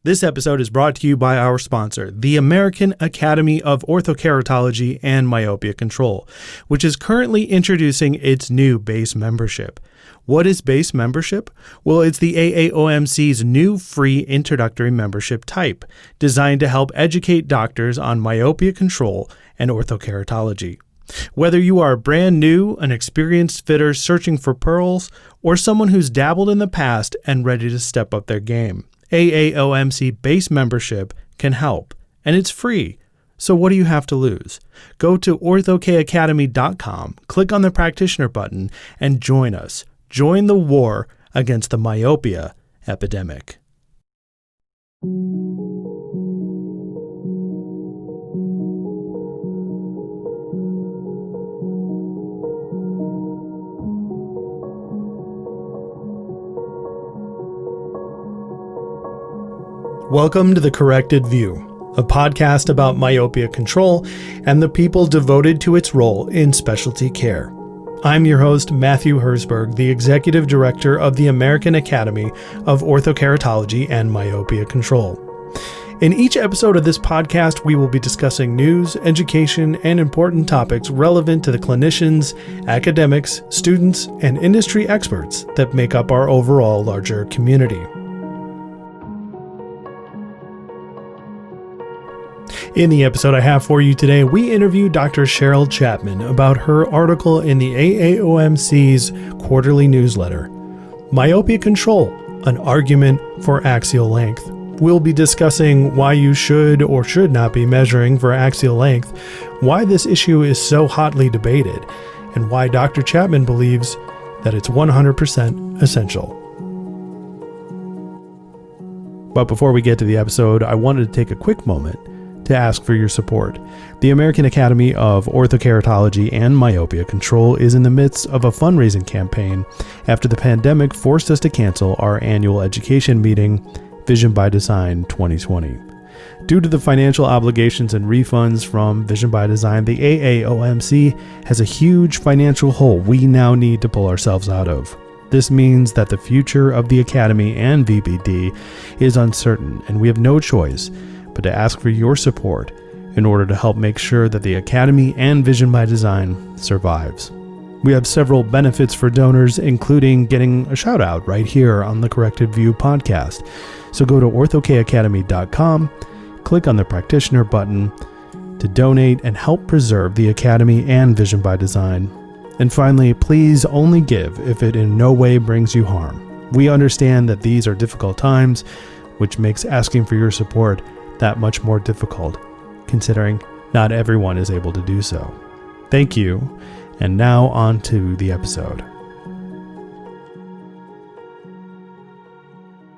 This episode is brought to you by our sponsor, the American Academy of Orthokeratology and Myopia Control, which is currently introducing its new base membership. What is base membership? Well, it's the AAOMC's new free introductory membership type, designed to help educate doctors on myopia control and orthokeratology. Whether you are brand new, an experienced fitter searching for pearls, or someone who's dabbled in the past and ready to step up their game, AAOMC base membership can help, and it's free. So what do you have to lose? Go to orthokacademy.com, click on the practitioner button, and join us. Join the war against the myopia epidemic. Welcome to The Corrected View, a podcast about myopia control and the people devoted to its role in specialty care. I'm your host, Matthew Herzberg, the Executive Director of the American Academy of Orthokeratology and Myopia Control. In each episode of this podcast, we will be discussing news, education, and important topics relevant to the clinicians, academics, students, and industry experts that make up our overall larger community. In the episode I have for you today, we interview Dr. Cheryl Chapman about her article in the AAOMC's quarterly newsletter, Myopia Control, an Argument for Axial Length. We'll be discussing why you should or should not be measuring for axial length, why this issue is so hotly debated, and why Dr. Chapman believes that it's 100% essential. But before we get to the episode, I wanted to take a quick moment to ask for your support. The American Academy of Orthokeratology and Myopia Control is in the midst of a fundraising campaign after the pandemic forced us to cancel our annual education meeting, Vision by Design 2020. Due to the financial obligations and refunds from Vision by Design, the AAOMC has a huge financial hole we now need to pull ourselves out of. This means that the future of the Academy and VBD is uncertain, and we have no choice but to ask for your support in order to help make sure that the Academy and Vision by Design survives. We have several benefits for donors, including getting a shout out right here on the Corrected View podcast. So go to orthokacademy.com, click on the practitioner button to donate and help preserve the Academy and Vision by Design. And finally, please only give if it in no way brings you harm. We understand that these are difficult times, which makes asking for your support that much more difficult, considering not everyone is able to do so. Thank you, and now on to the episode.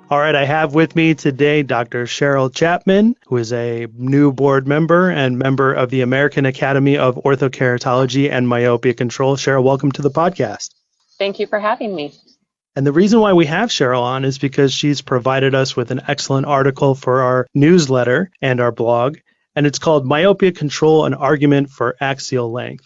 All right, I have with me today Dr. Cheryl Chapman, who is a new board member and member of the American Academy of Orthokeratology and Myopia Control. Cheryl, welcome to the podcast. Thank you for having me. And the reason why we have Cheryl on is because she's provided us with an excellent article for our newsletter and our blog, and it's called Myopia Control, an Argument for Axial Length.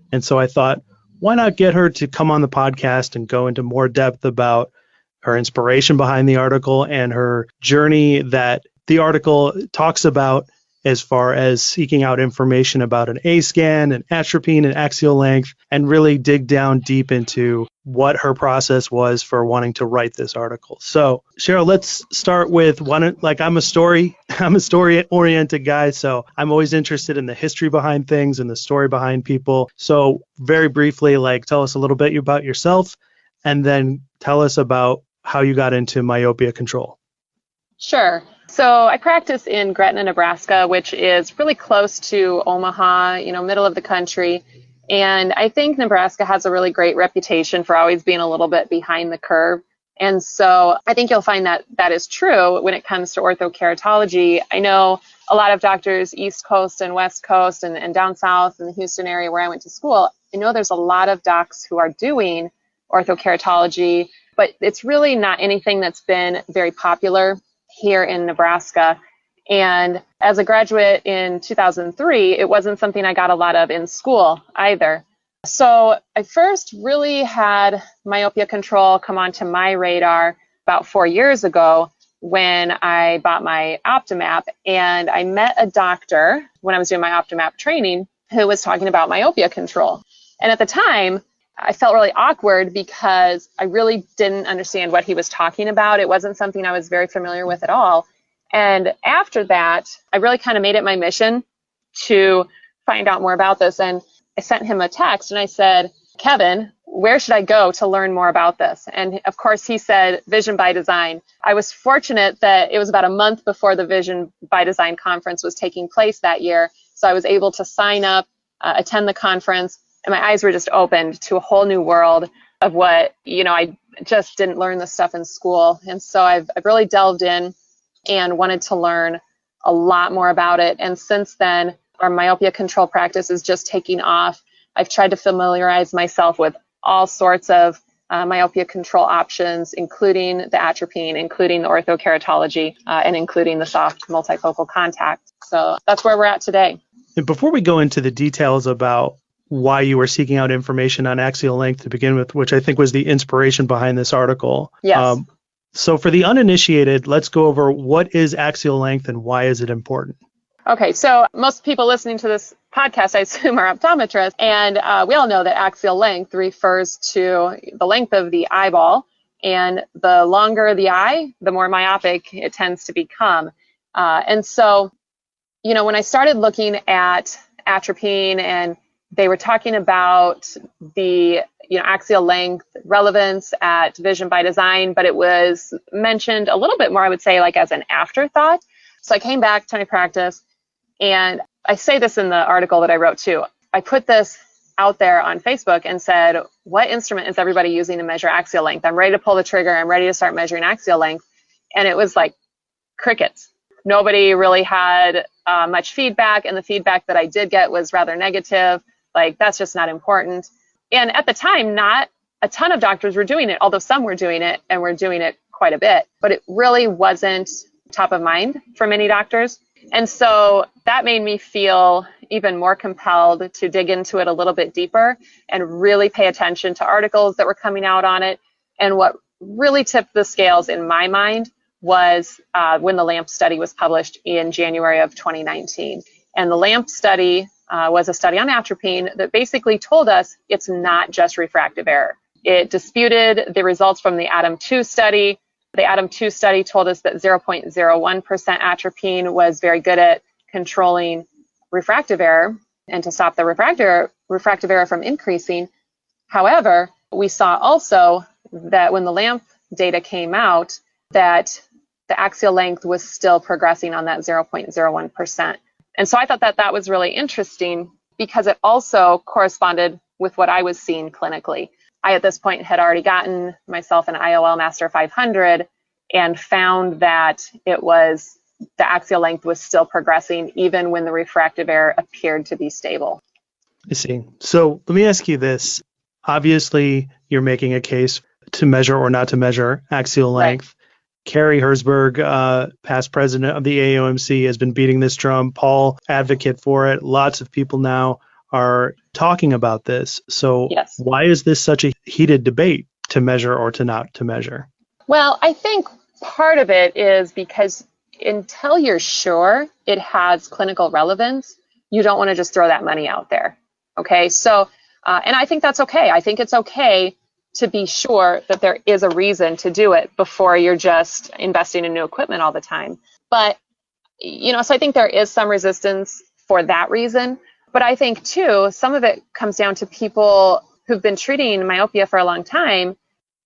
And so I thought, why not get her to come on the podcast and go into more depth about her inspiration behind the article and her journey that the article talks about as far as seeking out information about an A-scan, an atropine, and axial length, and really dig down deep into what her process was for wanting to write this article. So, Cheryl, let's start with one. Like, I'm a story-oriented guy, so I'm always interested in the history behind things and the story behind people. So, very briefly, tell us a little bit about yourself, and then tell us about how you got into myopia control. Sure. So I practice in Gretna, Nebraska, which is really close to Omaha, middle of the country. And I think Nebraska has a really great reputation for always being a little bit behind the curve. And so I think you'll find that that is true when it comes to orthokeratology. I know a lot of doctors, East Coast and West Coast and down south in the Houston area where I went to school. I know there's a lot of docs who are doing orthokeratology, but it's really not anything that's been very popular here in Nebraska. And as a graduate in 2003, it wasn't something I got a lot of in school either. So I first really had myopia control come onto my radar about 4 years ago. when I bought my OptiMap, and I met a doctor when I was doing my OptiMap training who was talking about myopia control. And at the time, I felt really awkward because I really didn't understand what he was talking about. It wasn't something I was very familiar with at all. And after that, I really kind of made it my mission to find out more about this. And I sent him a text and I said, Kevin, where should I go to learn more about this? And of course, he said, Vision by Design. I was fortunate that it was about a month before the Vision by Design conference was taking place that year. So I was able to sign up, attend the conference, and my eyes were just opened to a whole new world of what, I just didn't learn this stuff in school. And so I've really delved in and wanted to learn a lot more about it. And since then, our myopia control practice is just taking off. I've tried to familiarize myself with all sorts of myopia control options, including the atropine, including the orthokeratology, and including the soft multifocal contact. So that's where we're at today. And before we go into the details about why you were seeking out information on axial length to begin with, which I think was the inspiration behind this article. Yes. So for the uninitiated, let's go over what is axial length and why is it important? Okay, so most people listening to this podcast, I assume, are optometrists, and we all know that axial length refers to the length of the eyeball, and the longer the eye, the more myopic it tends to become. And so, when I started looking at atropine and they were talking about the axial length relevance at Vision by Design, but it was mentioned a little bit more, I would say, like as an afterthought. So I came back to my practice, and I say this in the article that I wrote too. I put this out there on Facebook and said, what instrument is everybody using to measure axial length? I'm ready to pull the trigger. I'm ready to start measuring axial length. And it was like crickets. Nobody really had much feedback, and the feedback that I did get was rather negative. Like, that's just not important. And at the time, not a ton of doctors were doing it, although some were doing it, and were doing it quite a bit. But it really wasn't top of mind for many doctors. And so that made me feel even more compelled to dig into it a little bit deeper and really pay attention to articles that were coming out on it. And what really tipped the scales in my mind was when the LAMP study was published in January of 2019. And the LAMP study was a study on atropine that basically told us it's not just refractive error. It disputed the results from the ATOM-2 study. The ATOM-2 study told us that 0.01% atropine was very good at controlling refractive error and to stop the refractive error from increasing. However, we saw also that when the LAMP data came out, that the axial length was still progressing on that 0.01%. And so I thought that that was really interesting because it also corresponded with what I was seeing clinically. I, at this point, had already gotten myself an IOL Master 500 and found that the axial length was still progressing even when the refractive error appeared to be stable. I see. So let me ask you this. Obviously, you're making a case to measure or not to measure axial length. Right. Carrie Herzberg, past president of the AOMC, has been beating this drum. Paul, advocate for it. Lots of people now are talking about this. So yes. Why is this such a heated debate to measure or to not to measure? Well, I think part of it is because until you're sure it has clinical relevance, you don't want to just throw that money out there. Okay, so, and I think that's okay. I think it's okay to be sure that there is a reason to do it before you're just investing in new equipment all the time. But, so I think there is some resistance for that reason. But I think, too, some of it comes down to people who've been treating myopia for a long time.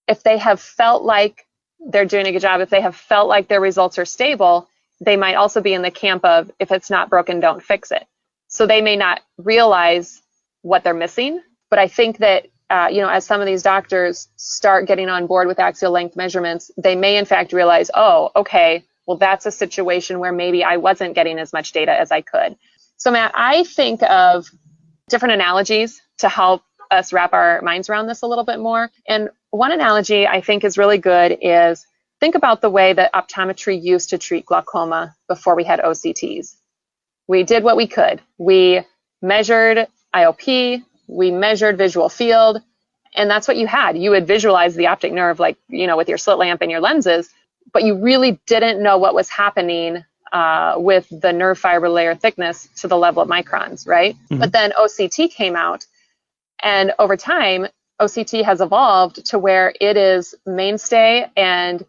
If they have felt like they're doing a good job, if they have felt like their results are stable, they might also be in the camp of, if it's not broken, don't fix it. So they may not realize what they're missing. But I think that, as some of these doctors start getting on board with axial length measurements, they may, in fact, realize, oh, okay, well, that's a situation where maybe I wasn't getting as much data as I could. So, Matt, I think of different analogies to help us wrap our minds around this a little bit more. And one analogy I think is really good is think about the way that optometry used to treat glaucoma before we had OCTs. We did what we could. We measured IOP, we measured visual field, and that's what you had. You would visualize the optic nerve like, with your slit lamp and your lenses. but you really didn't know what was happening with the nerve fiber layer thickness to the level of microns, right? Mhm. But then OCT came out, and over time, OCT has evolved to where it is mainstay, and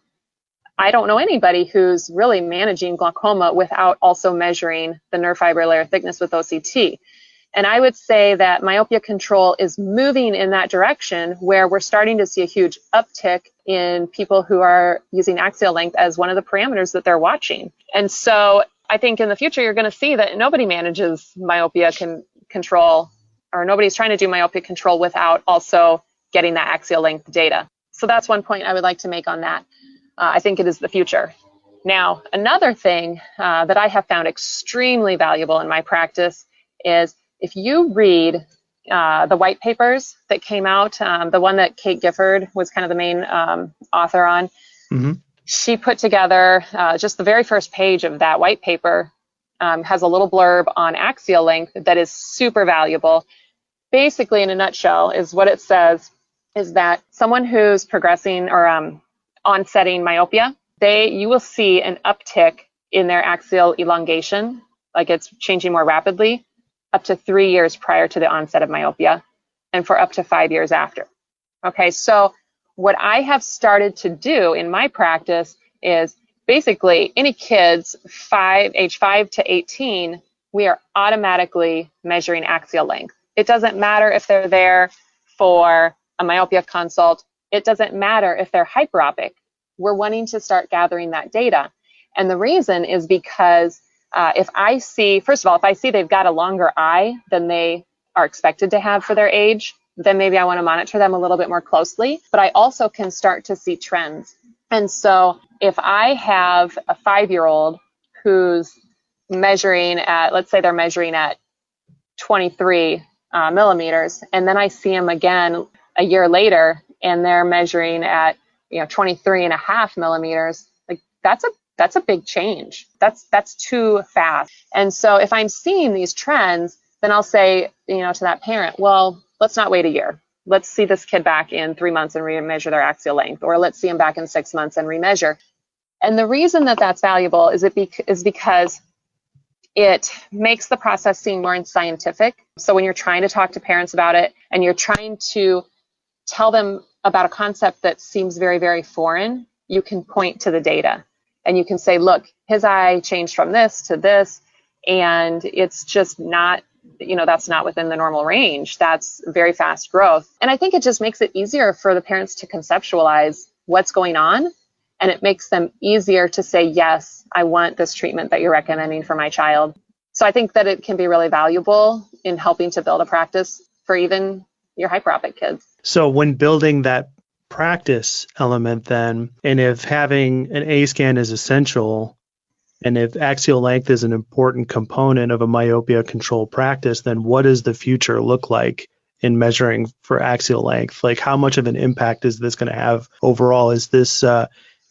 I don't know anybody who's really managing glaucoma without also measuring the nerve fiber layer thickness with OCT. And I would say that Myopia Control is moving in that direction, where we're starting to see a huge uptick in people who are using axial length as one of the parameters that they're watching. And so I think in the future, you're going to see that nobody manages myopia control, or nobody's trying to do myopia control without also getting that axial length data. So that's one point I would like to make on that. I think it is the future. Now, another thing that I have found extremely valuable in my practice is if you read the white papers that came out, the one that Kate Gifford was kind of the main author on, Mm-hmm. she put together just the very first page of that white paper has a little blurb on axial length that is super valuable. Basically, in a nutshell, is what it says is that someone who's progressing or onsetting myopia, you will see an uptick in their axial elongation, like it's changing more rapidly, up to 3 years prior to the onset of myopia, and for up to 5 years after. Okay, so what I have started to do in my practice is basically any kids age 5 to 18, we are automatically measuring axial length. It doesn't matter if they're there for a myopia consult. It doesn't matter if they're hyperopic. We're wanting to start gathering that data. And the reason is because if I see they've got a longer eye than they are expected to have for their age, then maybe I want to monitor them a little bit more closely. But I also can start to see trends. And so if I have a 5-year-old who's measuring at, let's say they're measuring at 23 millimeters, and then I see them again a year later and they're measuring at 23.5 millimeters, like that's a big change. That's too fast. And so if I'm seeing these trends, then I'll say, to that parent, well, let's not wait a year. Let's see this kid back in 3 months and remeasure their axial length, or let's see them back in 6 months and remeasure. And the reason that that's valuable is because it makes the process seem more scientific. So when you're trying to talk to parents about it and you're trying to tell them about a concept that seems very, very foreign, you can point to the data and you can say, look, his eye changed from this to this, and it's just not, that's not within the normal range. That's very fast growth. And I think it just makes it easier for the parents to conceptualize what's going on, and it makes them easier to say, yes, I want this treatment that you're recommending for my child. So I think that it can be really valuable in helping to build a practice for even your hyperopic kids. So when building that practice element then, and if having an A scan is essential, and if axial length is an important component of a myopia control practice, then what does the future look like in measuring for axial length? Like, how much of an impact is this going to have overall? Is this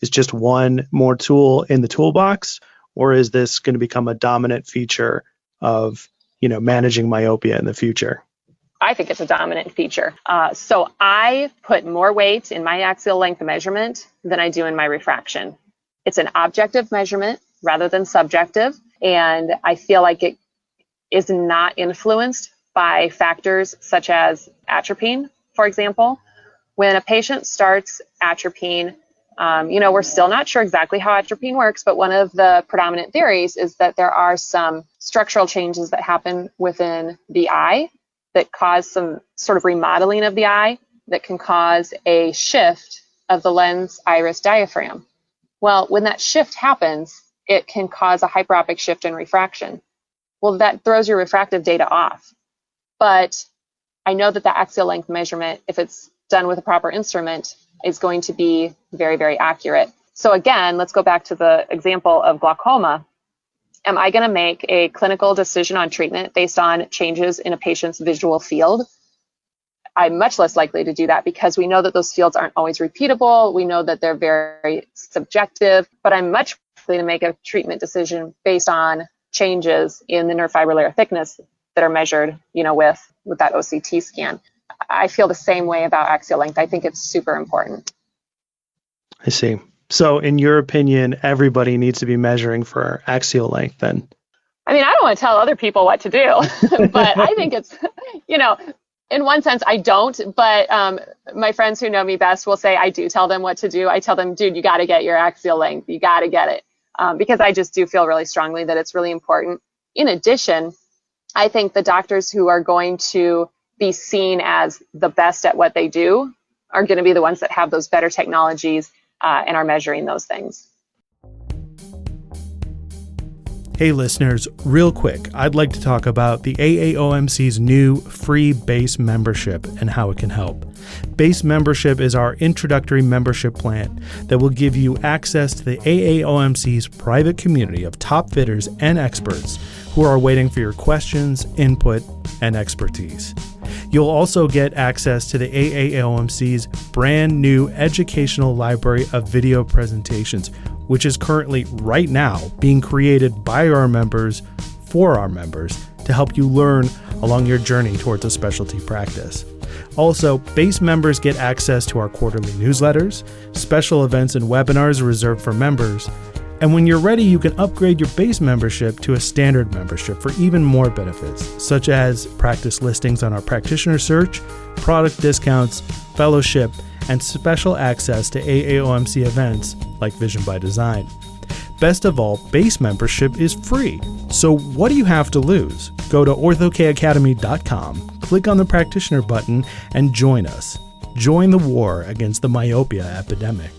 is just one more tool in the toolbox, or is this going to become a dominant feature of managing myopia in the future? I think it's a dominant feature. So I put more weight in my axial length measurement than I do in my refraction. It's an objective measurement rather than subjective, and I feel like it is not influenced by factors such as atropine, for example. When a patient starts atropine, we're still not sure exactly how atropine works, but one of the predominant theories is that there are some structural changes that happen within the eye that cause some sort of remodeling of the eye that can cause a shift of the lens iris diaphragm. Well, when that shift happens, it can cause a hyperopic shift in refraction. Well, that throws your refractive data off. But I know that the axial length measurement, if it's done with a proper instrument, is going to be very, very accurate. So again, let's go back to the example of glaucoma. Am I going to make a clinical decision on treatment based on changes in a patient's visual field? I'm much less likely to do that because we know that those fields aren't always repeatable. We know that they're very subjective, but I'm much likely to make a treatment decision based on changes in the nerve fiber layer thickness that are measured, with that OCT scan. I feel the same way about axial length. I think it's super important. I see. So in your opinion, everybody needs to be measuring for axial length then? I mean, I don't want to tell other people what to do, but I think it's, in one sense, I don't. But my friends who know me best will say I do tell them what to do. I tell them, dude, you got to get your axial length. You got to get it. Because I just do feel really strongly that it's really important. In addition, I think the doctors who are going to be seen as the best at what they do are going to be the ones that have those better technologies and are measuring those things. Hey listeners, real quick, I'd like to talk about the AAOMC's new free base membership and how it can help. Base membership is our introductory membership plan that will give you access to the AAOMC's private community of top fitters and experts who are waiting for your questions, input, and expertise. You'll also get access to the AAOMC's brand new educational library of video presentations, which is currently right now being created by our members for our members to help you learn along your journey towards a specialty practice. Also, base members get access to our quarterly newsletters, special events and webinars reserved for members, and when you're ready, you can upgrade your base membership to a standard membership for even more benefits, such as practice listings on our practitioner search, product discounts, fellowship, and special access to AAOMC events like Vision by Design. Best of all, base membership is free. So what do you have to lose? Go to orthokacademy.com, click on the practitioner button, and join us. Join the war against the myopia epidemic.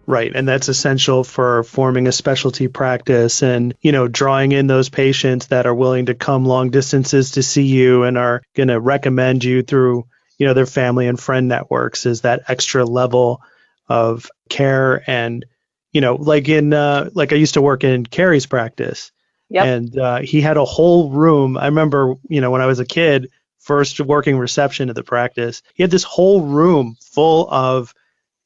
Right. And that's essential for forming a specialty practice and, drawing in those patients that are willing to come long distances to see you and are going to recommend you through, their family and friend networks is that extra level of care. And, like I used to work in Carrie's practice. Yep. And he had a whole room. I remember, when I was a kid, first working reception at the practice, he had this whole room full of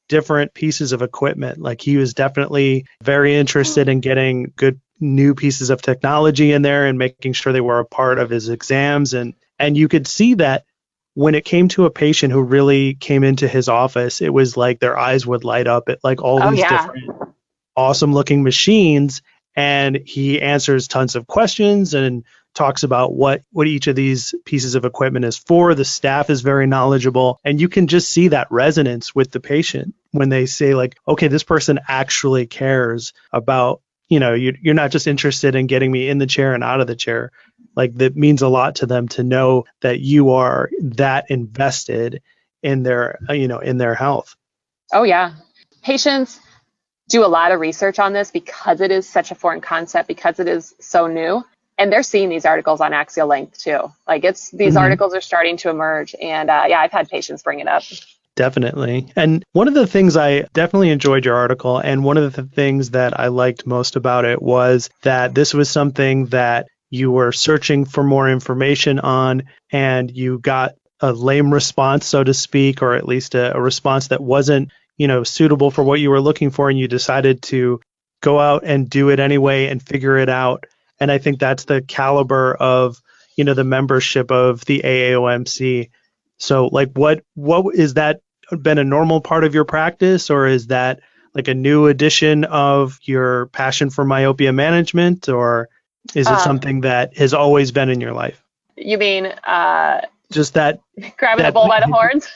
different pieces of equipment. Like he was definitely very interested in getting good new pieces of technology in there and making sure they were a part of his exams. And you could see that when it came to a patient who really came into his office, it was like their eyes would light up at like all these different awesome looking machines. And he answers tons of questions and talks about what each of these pieces of equipment is for. The staff is very knowledgeable, and you can just see that resonance with the patient when they say like, okay, this person actually cares about, you're not just interested in getting me in the chair and out of the chair. Like that means a lot to them to know that you are that invested in their, in their health. Oh yeah. Patients do a lot of research on this because it is such a foreign concept, because it is so new. And they're seeing these articles on axial length too. Like these articles are starting to emerge. And I've had patients bring it up. Definitely. And one of the things I definitely enjoyed your article, and one of the things that I liked most about it was that this was something that you were searching for more information on, and you got a lame response, so to speak, or at least a response that wasn't, suitable for what you were looking for. And you decided to go out and do it anyway and figure it out. And I think that's the caliber of, the membership of the AAOMC. So like, what is that been a normal part of your practice, or is that like a new addition of your passion for myopia management, or is it something that has always been in your life? You mean just that grabbing the bull by the horns?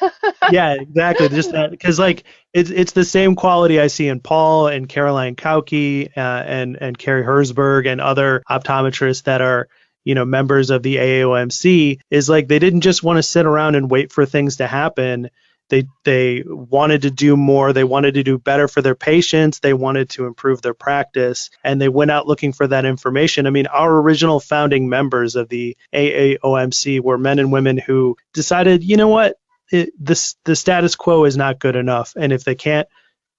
Yeah, exactly. Just that, because like it's the same quality I see in Paul and Caroline Kauke and Carrie Herzberg and other optometrists that are, members of the AAOMC, is like they didn't just want to sit around and wait for things to happen. They wanted to do more. They wanted to do better for their patients. They wanted to improve their practice, and they went out looking for that information. I mean, our original founding members of the AAOMC were men and women who decided, the status quo is not good enough, and if they can't,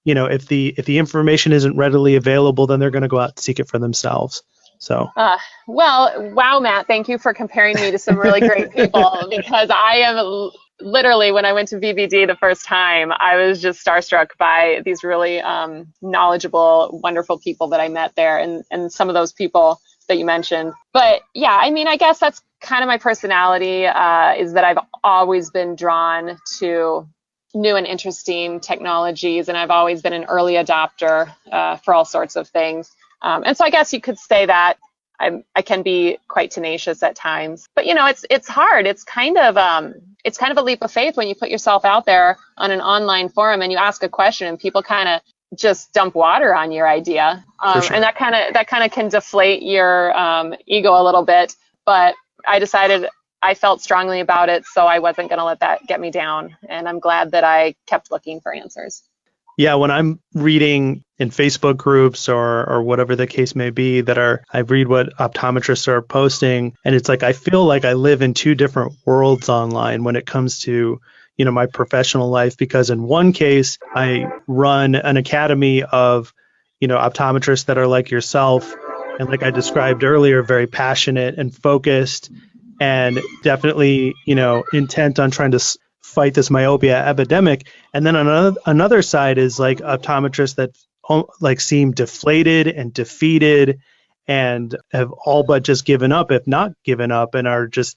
if the information isn't readily available, then they're going to go out and seek it for themselves. So, wow, Matt, thank you for comparing me to some really great people, because I am literally, when I went to VBD the first time, I was just starstruck by these really knowledgeable, wonderful people that I met there, and some of those people that you mentioned. But yeah, I mean, I guess that's kind of my personality, is that I've always been drawn to new and interesting technologies, and I've always been an early adopter for all sorts of things. And so I guess you could say that I can be quite tenacious at times, but it's hard. It's kind of a leap of faith when you put yourself out there on an online forum and you ask a question and people kind of just dump water on your idea, Sure. and that kind of can deflate your ego a little bit. But I decided I felt strongly about it, so I wasn't going to let that get me down, and I'm glad that I kept looking for answers. Yeah, when I'm reading in Facebook groups or whatever the case may be I read what optometrists are posting, and it's like I feel like I live in two different worlds online when it comes to my professional life, because in one case I run an academy of optometrists that are like yourself, and like I described earlier, very passionate and focused, and definitely intent on trying to fight this myopia epidemic. And then on another side is like optometrists that like seem deflated and defeated and have all but just given up, if not given up, and are just,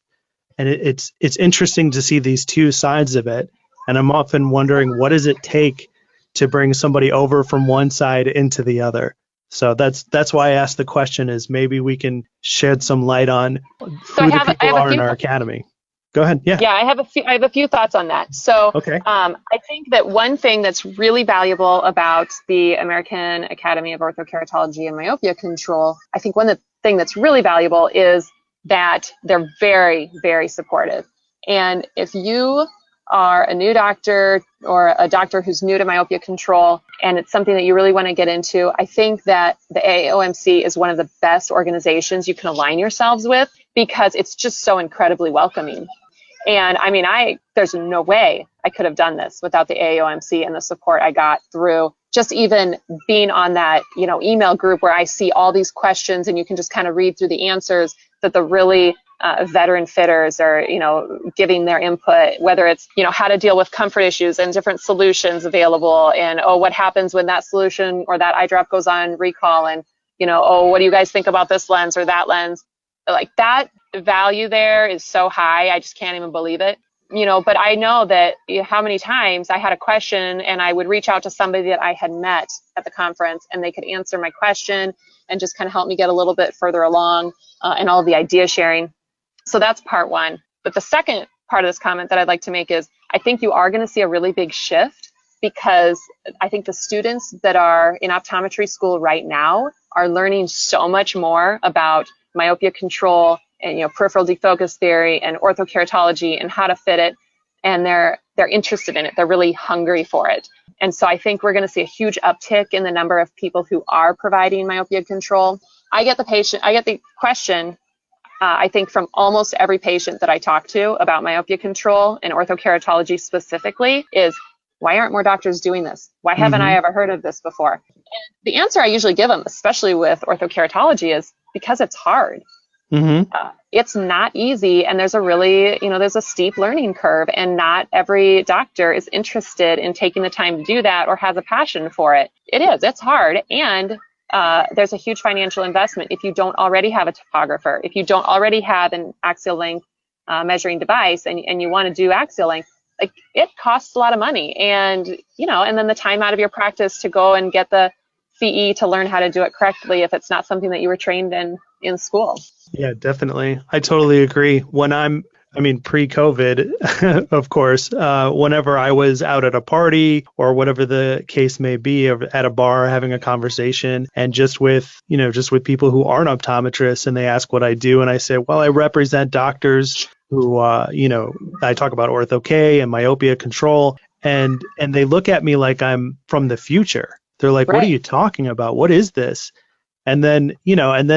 and it's interesting to see these two sides of it. And I'm often wondering, what does it take to bring somebody over from one side into the other? So that's why I asked the question, is maybe we can shed some light on who the people are in our academy. Go ahead. Yeah. Yeah, I have a few thoughts on that. So, okay. I think that one thing that's really valuable about the American Academy of Orthokeratology and Myopia Control, I think one thing that's really valuable is that they're very, very supportive. And if you are a new doctor or a doctor who's new to myopia control and it's something that you really want to get into, I think that the AAOMC is one of the best organizations you can align yourselves with, because it's just so incredibly welcoming. And I mean, there's no way I could have done this without the AAOMC and the support I got through just even being on that, email group where I see all these questions and you can just kind of read through the answers that the really veteran fitters are, giving their input, whether it's, how to deal with comfort issues and different solutions available, and, what happens when that solution or that eye drop goes on recall, and, what do you guys think about this lens or that lens? Like, that value there is so high, I just can't even believe it. But I know that how many times I had a question and I would reach out to somebody that I had met at the conference and they could answer my question and just kind of help me get a little bit further along and all of the idea sharing. So that's part one. But the second part of this comment that I'd like to make is I think you are going to see a really big shift, because I think the students that are in optometry school right now are learning so much more about myopia control and peripheral defocus theory and orthokeratology and how to fit it, and they're interested in it. They're really hungry for it. And so I think we're going to see a huge uptick in the number of people who are providing myopia control. I get the question, I think, from almost every patient that I talk to about myopia control and orthokeratology specifically is, why aren't more doctors doing this? Why haven't I ever heard of this before? And the answer I usually give them, especially with orthokeratology, is because it's hard. It's not easy, and there's a steep learning curve, and not every doctor is interested in taking the time to do that or has a passion for it. It's hard, and there's a huge financial investment if you don't already have a topographer, if you don't already have an axial length measuring device, and you want to do axial length. Like, it costs a lot of money, and and then the time out of your practice to go and get the CE to learn how to do it correctly if it's not something that you were trained in school. Yeah, definitely. I totally agree. Pre-COVID, of course, whenever I was out at a party or whatever the case may be, or at a bar having a conversation, and just with people who aren't optometrists, and they ask what I do, and I say, well, I represent doctors who, I talk about ortho-K and myopia control, and they look at me like I'm from the future. They're like, What are you talking about? What is this? And then,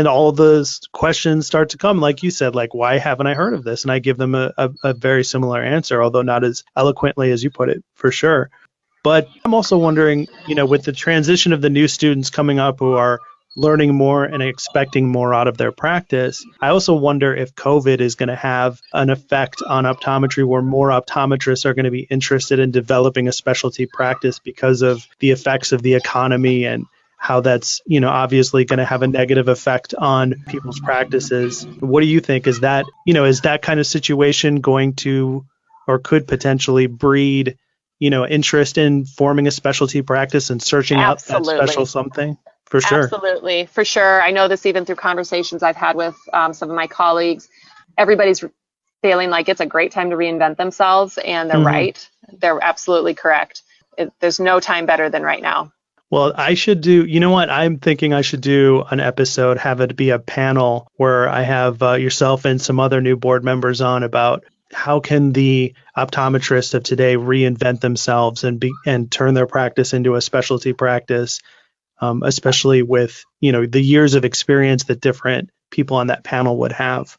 all of those questions start to come, like you said, like, why haven't I heard of this? And I give them a very similar answer, although not as eloquently as you put it, for sure. But I'm also wondering, with the transition of the new students coming up who are learning more and expecting more out of their practice, I also wonder if COVID is going to have an effect on optometry, where more optometrists are going to be interested in developing a specialty practice because of the effects of the economy, and how that's, obviously going to have a negative effect on people's practices. What do you think? Is that kind of situation going to, or could potentially breed interest in forming a specialty practice and searching out that special something? For sure. Absolutely. For sure. I know this even through conversations I've had with some of my colleagues. Everybody's feeling like it's a great time to reinvent themselves, and they're right. They're absolutely correct. There's no time better than right now. Well, I should do, I'm thinking I should do an episode, have it be a panel where I have yourself and some other new board members on about how can the optometrists of today reinvent themselves and turn their practice into a specialty practice, especially with, the years of experience that different people on that panel would have.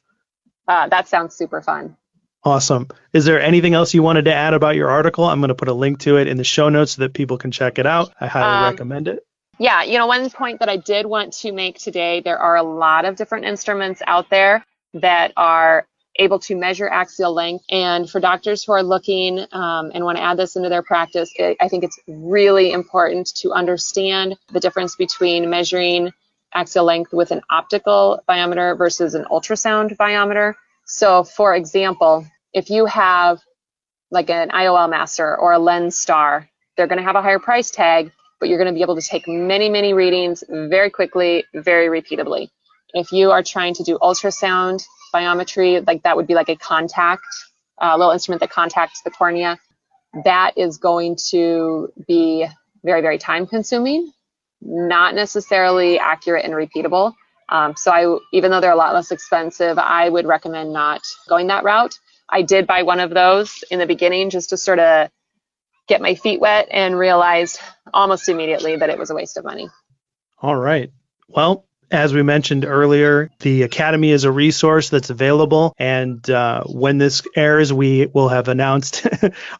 That sounds super fun. Awesome. Is there anything else you wanted to add about your article? I'm going to put a link to it in the show notes so that people can check it out. I highly recommend it. Yeah, one point that I did want to make today, there are a lot of different instruments out there that are able to measure axial length. And for doctors who are looking and want to add this into their practice, I think it's really important to understand the difference between measuring axial length with an optical biometer versus an ultrasound biometer. So for example, if you have like an IOL master or a lens star, they're going to have a higher price tag, but you're going to be able to take many, many readings very quickly, very repeatably. If you are trying to do ultrasound biometry, like that would be like a little instrument that contacts the cornea, that is going to be very, very time consuming, not necessarily accurate and repeatable. So even though they're a lot less expensive, I would recommend not going that route. I did buy one of those in the beginning just to sort of get my feet wet and realized almost immediately that it was a waste of money. All right. Well, as we mentioned earlier, the Academy is a resource that's available. And when this airs, we will have announced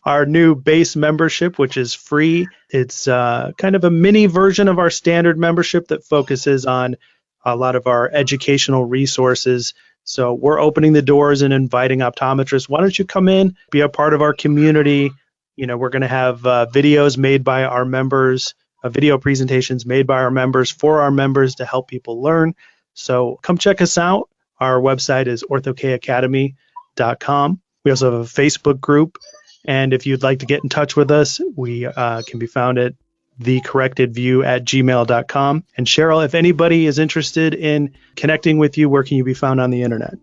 our new base membership, which is free. It's kind of a mini version of our standard membership that focuses on a lot of our educational resources. So we're opening the doors and inviting optometrists. Why don't you come in, be a part of our community? We're going to have videos made by our members, video presentations made by our members for our members to help people learn. So come check us out. Our website is orthokacademy.com. We also have a Facebook group. And if you'd like to get in touch with us, we can be found at thecorrectedview@gmail.com. And Cheryl, if anybody is interested in connecting with you, where can you be found on the internet?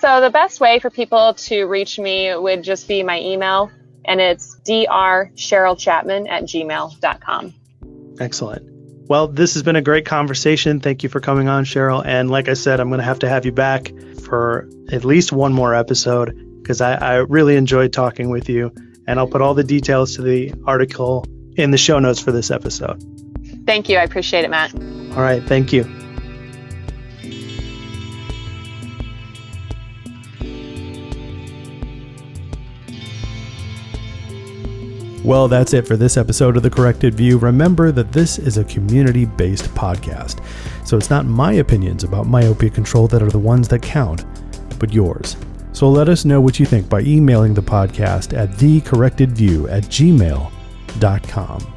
So the best way for people to reach me would just be my email, and it's drcherylchapman@gmail.com. Excellent. Well, this has been a great conversation. Thank you for coming on, Cheryl. And like I said, I'm going to have you back for at least one more episode because I really enjoyed talking with you. And I'll put all the details to the article in the show notes for this episode. Thank you. I appreciate it, Matt. All right. Thank you. Well, that's it for this episode of The Corrected View. Remember that this is a community-based podcast, so it's not my opinions about myopia control that are the ones that count, but yours. So let us know what you think by emailing the podcast at thecorrectedview@gmail.com.